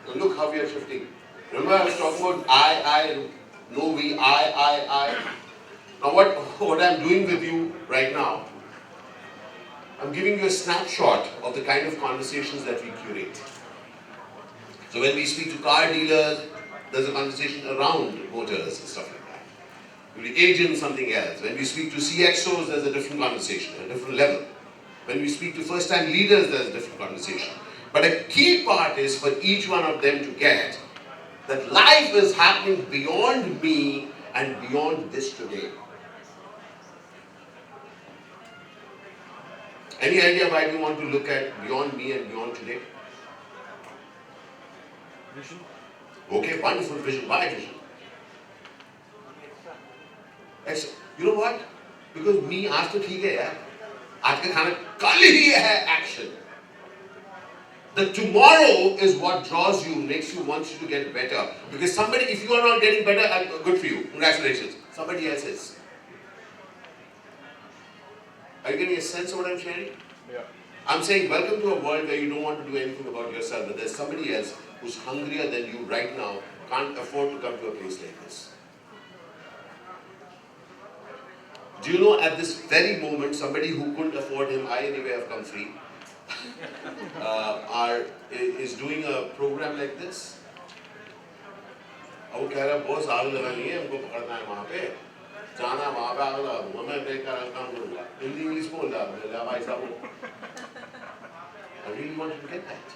Speaker 4: So look how we are shifting. Remember I was talking about I, no we, I. Now what I'm doing with you right now, I'm giving you a snapshot of the kind of conversations that we curate. So when we speak to car dealers, there's a conversation around motors and stuff like that. When we agent, something else. When we speak to CXOs, there's a different conversation, a different level. When we speak to first-time leaders, there's a different conversation. But a key part is for each one of them to get that life is happening beyond me and beyond this today. Any idea why we want to look at beyond me and beyond today?
Speaker 5: Vision.
Speaker 4: Okay, wonderful vision. Why vision? Yes, you know what? Because me, आज तो ठीक है यार. आज का खाना कल ही है action. The tomorrow is what draws you, makes you want you to get better. Because somebody, if you are not getting better, good for you. Congratulations. Somebody else is. Are you getting a sense of what I'm sharing?
Speaker 5: Yeah.
Speaker 4: I'm saying welcome to a world where you don't want to do anything about yourself, but there's somebody else who's hungrier than you right now, can't afford to come to a place like this. Do you know at this very moment, somebody who couldn't afford him, I anyway have come free, is doing a program like this? अब वो कह रहा है बहुत आग लगानी है, हमको पकड़ना है वहाँ पे, जाना वहाँ पे आग लगा दूँगा, मैं बेकार काम करूँगा, हिंदी इंग्लिश बोल रहा हूँ, मेरा भाई साहब, I really wanted to get that.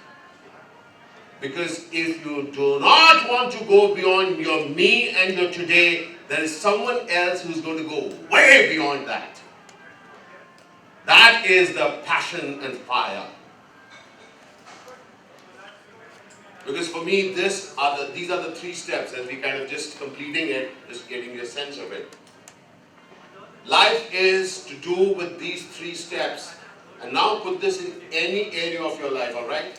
Speaker 4: Because if you do not want to go beyond your me and your today, there is someone else who's going to go way beyond that. That is the passion and fire. Because for me, these are the three steps, and we kind of just completing it, just getting a sense of it. Life is to do with these three steps, and now put this in any area of your life, all right?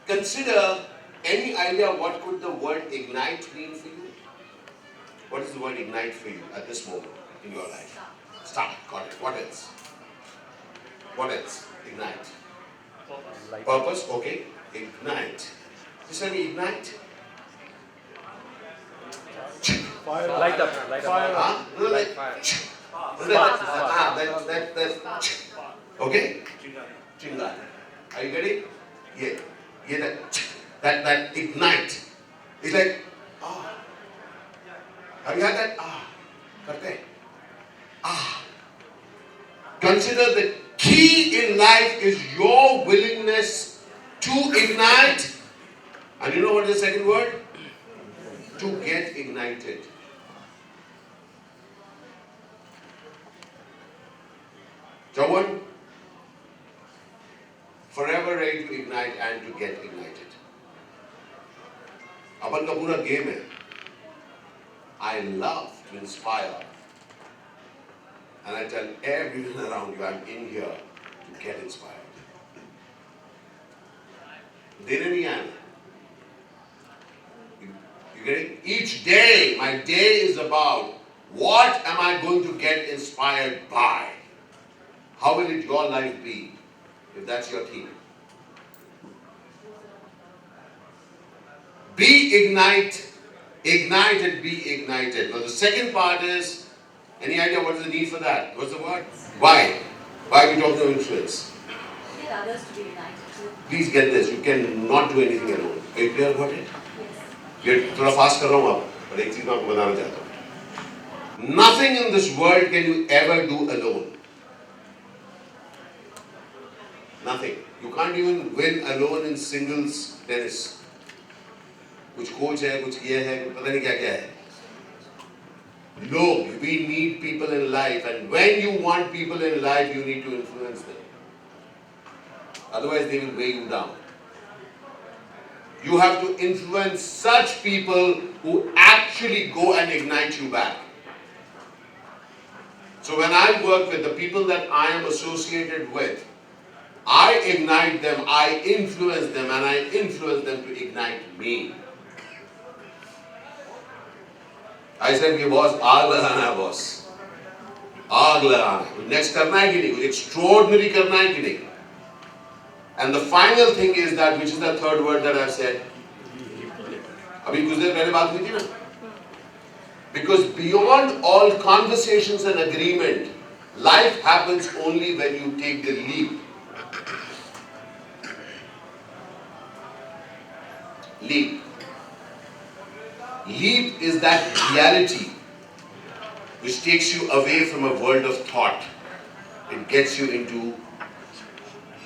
Speaker 4: Consider any idea what could the word ignite mean for you? What is the word ignite for you at this moment in your life? Start, got it. What else? What else? Ignite. Purpose, okay. Ignite. Just let me ignite.
Speaker 5: Fire.
Speaker 2: Light up. Light up.
Speaker 5: Fire.
Speaker 4: Huh? No, like,
Speaker 5: Fire.
Speaker 4: that's okay? Chinga. Are you getting? Yeah. Yeah, that ignite. It's like, ah. Have you had that? Ah. Karte. Ah. Consider the key in life is your willingness to ignite. And you know what is the second word? To get ignited. Jawan, forever ready to ignite and to get ignited. अपन का पूरा game है. I love to inspire, and I tell everyone around you, I'm in here to get inspired. देने नहीं आना. You get it? Each day, my day is about what am I going to get inspired by? How will it your life be if that's your theme? Be ignite and be ignited. Now the second part is, any idea what is the need for that? What's the word? Why? Why are we talking about influence?
Speaker 6: Get others to be united.
Speaker 4: Please get this, you cannot do anything alone. Are you clear about it? ये थोड़ा fast कर रहा हूँ आप, पर एक चीज मैं आपको बताना चाहता हूँ. Nothing in this world can you ever do alone. Nothing. You can't even win alone in singles tennis. कुछ कोच है, कुछ ये है, पता नहीं क्या क्या है. Look, we need people in life, and when you want people in life, you need to influence them. Otherwise, they will weigh you down. You have to influence such people who actually go and ignite you back. So when I work with the people that I am associated with, I ignite them, I influence them, and I influence them to ignite me. I said कि boss आग लगाना है boss, आग लगाना है, next करना है कि नहीं, कुछ extraordinary करना है कि नहीं. And the final thing is that, which is the third word that I've said. अभी कुछ देर पहले बात हुई थी ना? Because beyond all conversations and agreement, life happens only when you take the leap. Leap. Leap is that reality which takes you away from a world of thought. It gets you into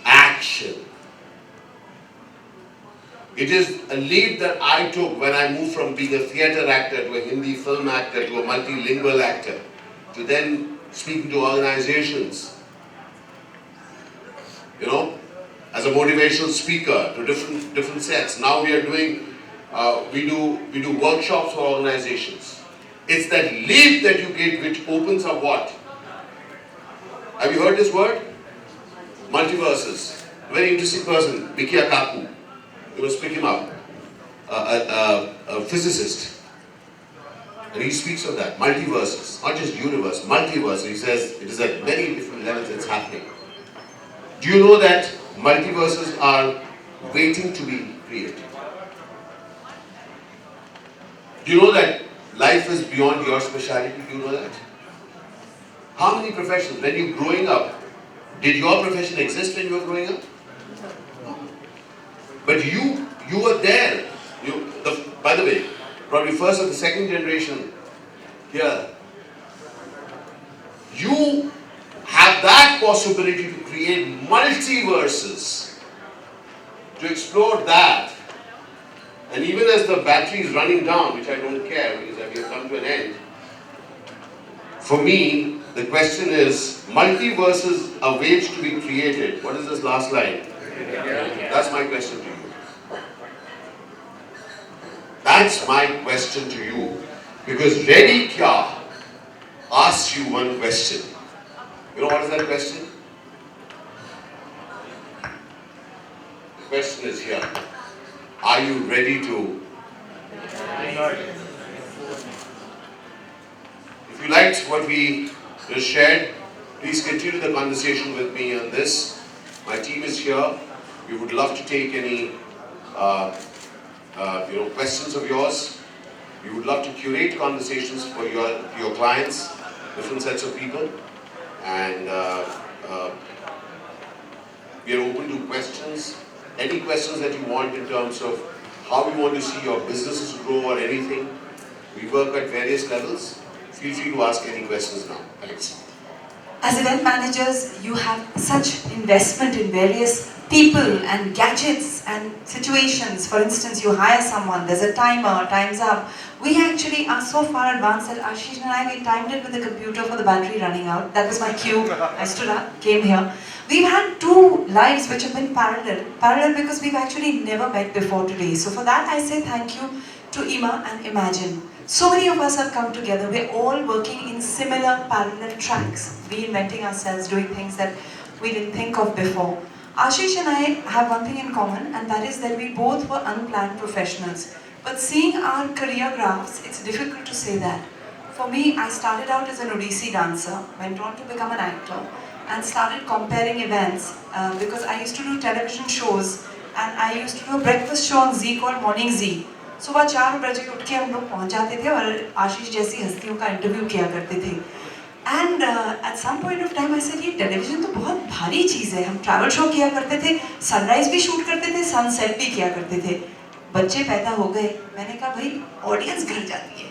Speaker 4: action. It is a leap that I took when I moved from being a theatre actor to a Hindi film actor to a multilingual actor, to then speaking to organizations, you know, as a motivational speaker to different sets. Now we are doing, we do workshops for organizations. It's that leap that you get which opens up what? Have you heard this word? Multiverses. Very interesting person, Bikia Kaku. You must pick him up. A physicist. And he speaks of that. Multiverses. Not just universe, multiverse. He says it is at many different levels it's happening. Do you know that multiverses are waiting to be created? Do you know that life is beyond your speciality? Do you know that? How many professions, when you were growing up, did your profession exist when you were growing up? But you were there. By the way, probably first or the second generation here, you have that possibility to create multiverses, to explore that. And even as the battery is running down, which I don't care because we have come to an end, for me, the question is, multiverses are ways to be created. What is this last line? That's my question to you. That's my question to you. Because Ready Kya asks you one question. You know what is that question? The question is here. Are you ready to? If you liked what we just shared, please continue the conversation with me on this. My team is here. We would love to take any questions of yours. We would love to curate conversations for your clients, different sets of people, and we are open to questions. Any questions that you want in terms of how you want to see your businesses grow or anything. We work at various levels. Feel free to ask any questions now. Thanks.
Speaker 3: As event managers, you have such investment in various people and gadgets and situations. For instance, you hire someone, there's a timer, time's up. We actually are so far advanced that Ashish and I, we timed it with the computer for the battery running out. That was my cue. I stood up, came here. We've had two lives which have been parallel because we've actually never met before today. So for that I say thank you to EEMA and Imagine. So many of us have come together. We're all working in similar parallel tracks, reinventing ourselves, doing things that we didn't think of before. Ashish and I have one thing in common, and that is that we both were unplanned professionals. But seeing our career graphs, it's difficult to say that. For me, I started out as an Odissi dancer, went on to become an actor, and started comparing events because I used to do television shows, and I used to do a breakfast show on Z called Morning Z. सुबह 4 बजे उठ के हम लोग पहुंच जाते थे और आशीष जैसी हस्तियों का इंटरव्यू किया करते थे. And at some point of time I said, ये टेलीविजन तो बहुत भारी चीज़ है. हम ट्रैवल शो किया करते थे, सनराइज भी शूट करते थे, सनसेट भी किया करते थे. बच्चे पैदा हो गए, मैंने कहा भाई ऑडियंस घर जाती है,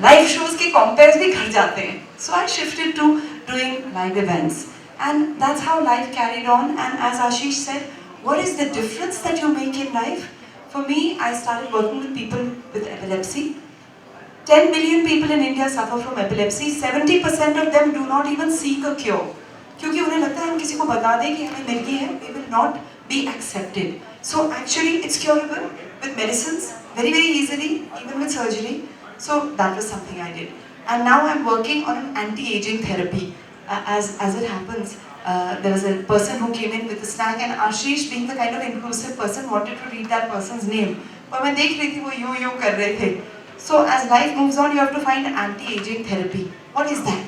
Speaker 3: लाइव शोज के कॉम्पेयर्स भी घर जाते हैं. So I shifted to doing live events, and that's how life carried on. And as Ashish said, what is the difference that you make in life? For me, I started working with people with epilepsy. 10 million people in India suffer from epilepsy. 70% of them do not even seek a cure. क्योंकि उन्हें लगता है हम किसी को बता दें कि हमें मिर्गी है, we will not be accepted. So actually it's curable with medicines very easily, even with surgery. So that was something I did. And now I'm working on an anti-aging therapy. As it happens, there was a person who came in with a snack, and Ashish, being the kind of inclusive person, wanted to read that person's name. But मैं देख रही थी वो यूं कर रहे थे. So as life moves on, you have to find anti-aging therapy. What is that?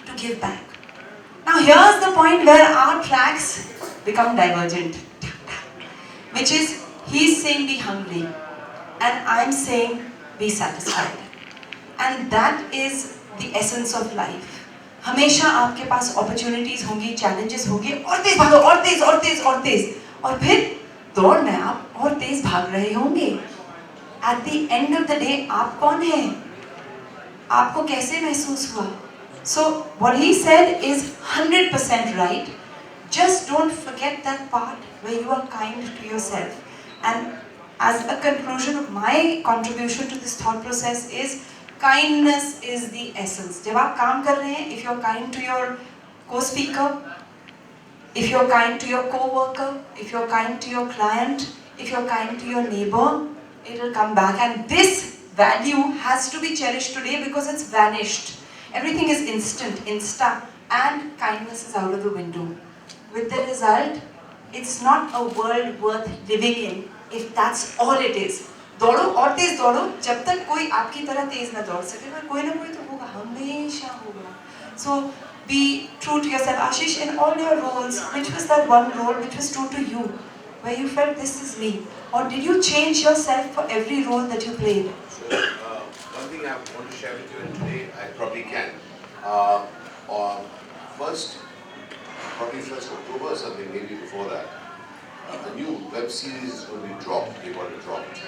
Speaker 3: To give back. Now here's the point where our tracks become divergent. Which is, he's saying be hungry, and I'm saying be satisfied. And that is the essence of life. हमेशा आपके पास opportunities होंगी, challenges होंगे, और तेज भागो, और तेज, और तेज, और तेज, और फिर दौड़ में आप और तेज भाग रहे होंगे. At the end of the day, आप कौन हैं? आपको कैसे महसूस हुआ? So what he said is 100% right. Just don't forget that part where you are kind to yourself. And as a conclusion of my contribution to this thought process is, kindness is the essence. जब आप काम कर रहे हैं, if you're kind to your co-speaker, if you're kind to your co-worker, if you're kind to your client, if you're kind to your neighbor, it'll come back. And this value has to be cherished today because it's vanished. Everything is instant, insta, and kindness is out of the window. With the result, it's not a world worth living in if that's all it is. दौड़ो और तेज दौड़ो, जब तक कोई आपकी तरह तेज ना दौड़ सके, पर कोई ना कोई तो होगा, हमेशा होगा. So be true to yourself. Ashish, in all your roles, which was that one role which was true to you, where you felt this is me? Or did you change yourself for every role that you played?
Speaker 4: So, one thing I want to share with you, and today I probably can. First, probably 1st October or something, maybe before that, a new web series is going to be dropped. They got it dropped.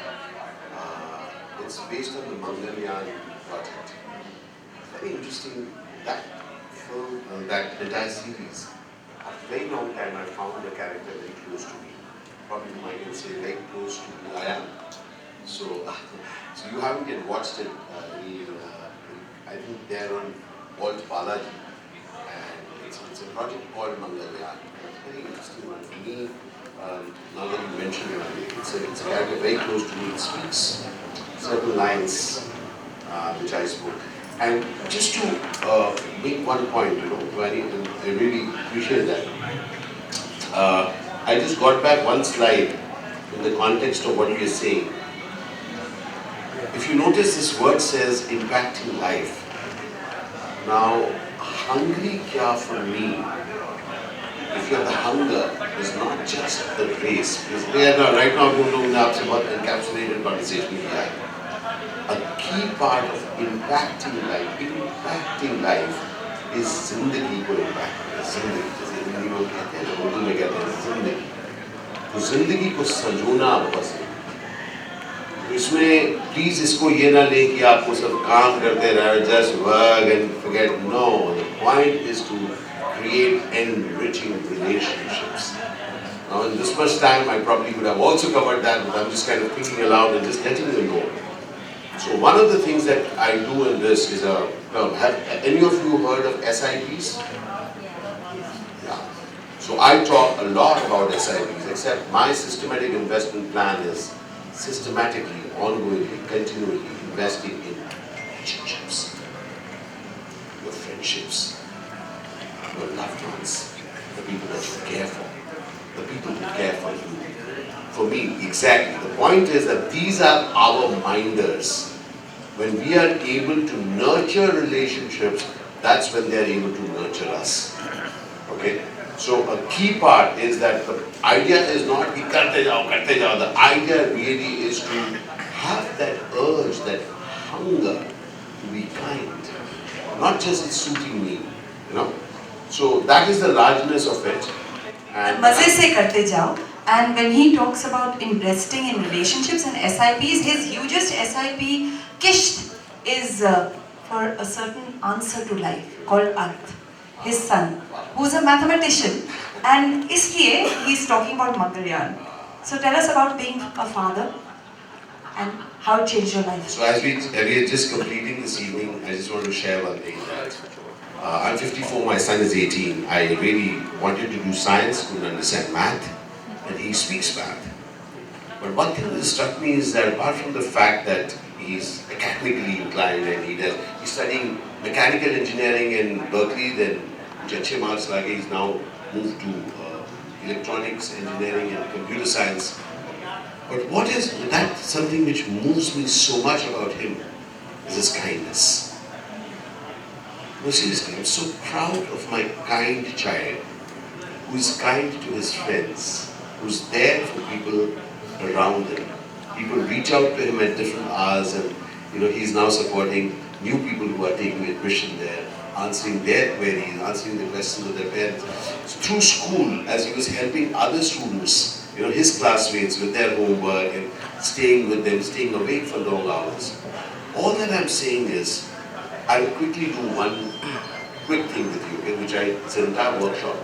Speaker 4: It's based on the Mangalyaan project. Very interesting. That film, that entire series, a very long time I found the character very close to me. Probably you might even say very close to who I am. So, so you haven't yet watched it. I think they're on Walt Balaji, and it's a project called Mangalyaan. It's a very interesting one for me. Now that you mentioned it, it's a character very close to me. It speaks certain lines which I spoke. And just to make one point, Shivani, and I really appreciate that. I just got back one slide in the context of what we are saying. If you notice, this word says impacting life. Now, hungry kya for me, if you have the hunger, is not just the race. Because right now, हम लोगों ने आपसे बहुत encapsulated conversation किया है. A key part of impacting life is जिंदगी को impact करना. जिंदगी, जैसे हिंदी में कहते हैं, उर्दू में कहते हैं जिंदगी. तो जिंदगी को सजोना बहुत ज़रूरी है. इसमें प्लीज इसको ये ना लें कि आपको सब काम करते रहे, just work and forget. No, the point is to create enriching relationships. Now in this much time, I probably could have also covered that, but I'm just kind of thinking aloud and just letting you know. So one of the things that I do in this is, have any of you heard of SIPs? Yeah. So I talk a lot about SIPs, except my systematic investment plan is systematically, ongoingly, continually investing in relationships, your friendships, your loved ones, the people that you care for, the people who care for you. For me, exactly. The point is that these are our minders. When we are able to nurture relationships, that's when they are able to nurture us. Okay? So a key part is that the idea is not ki karte jao, karte jao. The idea really is to have that urge, that hunger to be kind. Not just it's suiting me, So that is the largeness of it. And
Speaker 3: मजे से करते जाओ. And when he talks about investing in relationships and SIPs, his hugest SIP, Kisht, is for a certain answer to life called Arth. His son, who's a mathematician, and isliye he's talking about Mangalyaan. So tell us about being a father and how it changed your life.
Speaker 4: So as we are just completing this evening, I just want to share one thing that I'm 54, my son is 18. I really wanted to do science, couldn't understand math, and he speaks math. But one thing that struck me is that apart from the fact that he's academically inclined and he's studying mechanical engineering in Berkeley, then which अच्छे marks लाके he's now moved to electronics engineering and computer science. But what is that something which moves me so much about him is his kindness. No, seriously, I'm so proud of my kind child who is kind to his friends, who's there for people around him. People reach out to him at different hours, and he's now supporting new people who are taking admission there, answering their queries, answering the questions of their parents. Through school, as he was helping other students, his classmates with their homework and staying with them, staying awake for long hours. All that I'm saying is, I'll quickly do one quick thing with you, okay, which it's an entire workshop,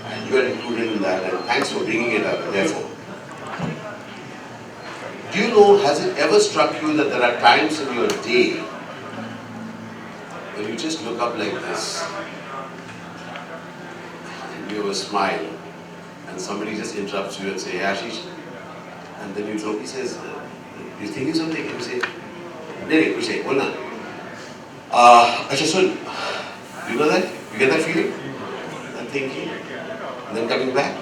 Speaker 4: and you are included in that, and thanks for bringing it up, therefore. Do you know, has it ever struck you that there are times in your day when you just look up like this, and you have a smile, and somebody just interrupts you and say, "Hey, Ashish," and then he says, "You thinking something?" And you say, "No, you say, hold on. Ashish, do you know that? You get that feeling? That thinking? And then coming back?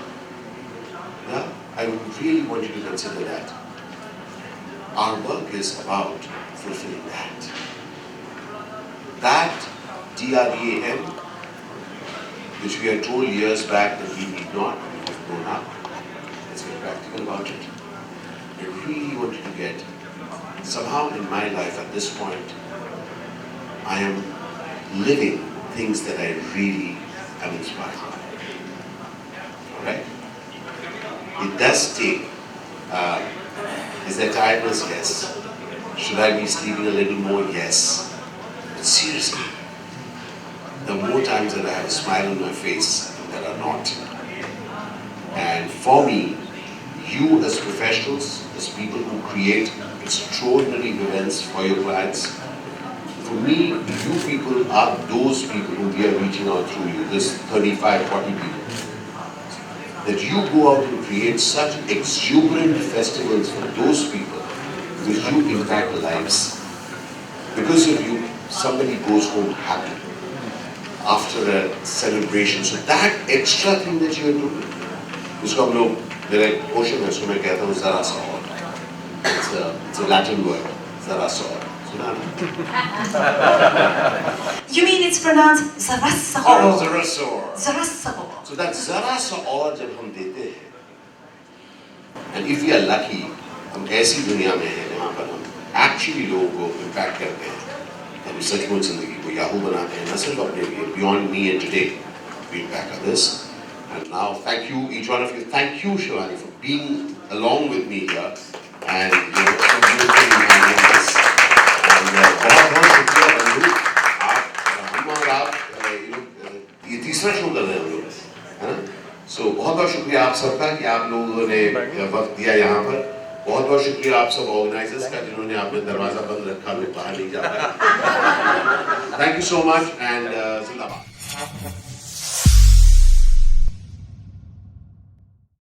Speaker 4: Yeah? I would really want you to consider that. Our work is about fulfilling that. That DREAM, which we are told years back that we need not, we have grown up. Let's get practical about it. I really want you to get, somehow in my life at this point, I am living things that I really am inspired by. Alright? It does take, is there tiredness? Yes. Should I be sleeping a little more? Yes. But seriously, the more times that I have a smile on my face, there are not. And for me, you as professionals, as people who create extraordinary events for your clients, for me, you people are those people who we are reaching out through you, this 35, 40 people. That you go out and create such exuberant festivals for those people, because you impact lives. Because of you, somebody goes home happy after a celebration. So that extra thing that you are doing, इसको हम लोग मेरा एक पोषण है, उसको मैं कहता हूँ ज़रा सा और. It's a Latin word, ज़रा सा और. सुना ना?
Speaker 3: You mean it's pronounced zarasa?
Speaker 4: Oh, ज़रा सा और.
Speaker 3: Zarasa.
Speaker 4: So that ज़रा सा और जब हम देते हैं, and if we are lucky, हम ऐसी दुनिया में हैं जहाँ पर हम actually लोगों को impact करते हैं, हम सचमुच जिंदगी को याहू बनाते हैं, न सिर्फ अपने लिए, beyond me and today, we impact others. And now, thank you, each one of you. Thank you, Shivani, for being along with me here, and so beautifully handling this. And बहुत शुक्रिया बंधु, हम और आप, ये तीसरा शो कर रहे हैं हम लोग, है ना? So बहुत शुक्रिया आप सबका कि आप लोगों ने वक्त दिया यहाँ पर. बहुत शुक्रिया आप सब ऑर्गेनाइजर्स का जिन्होंने आपने दरवाजा बंद रखा, लोग बाहर नहीं जा पाए. Thank you so much and जिंदाबाद.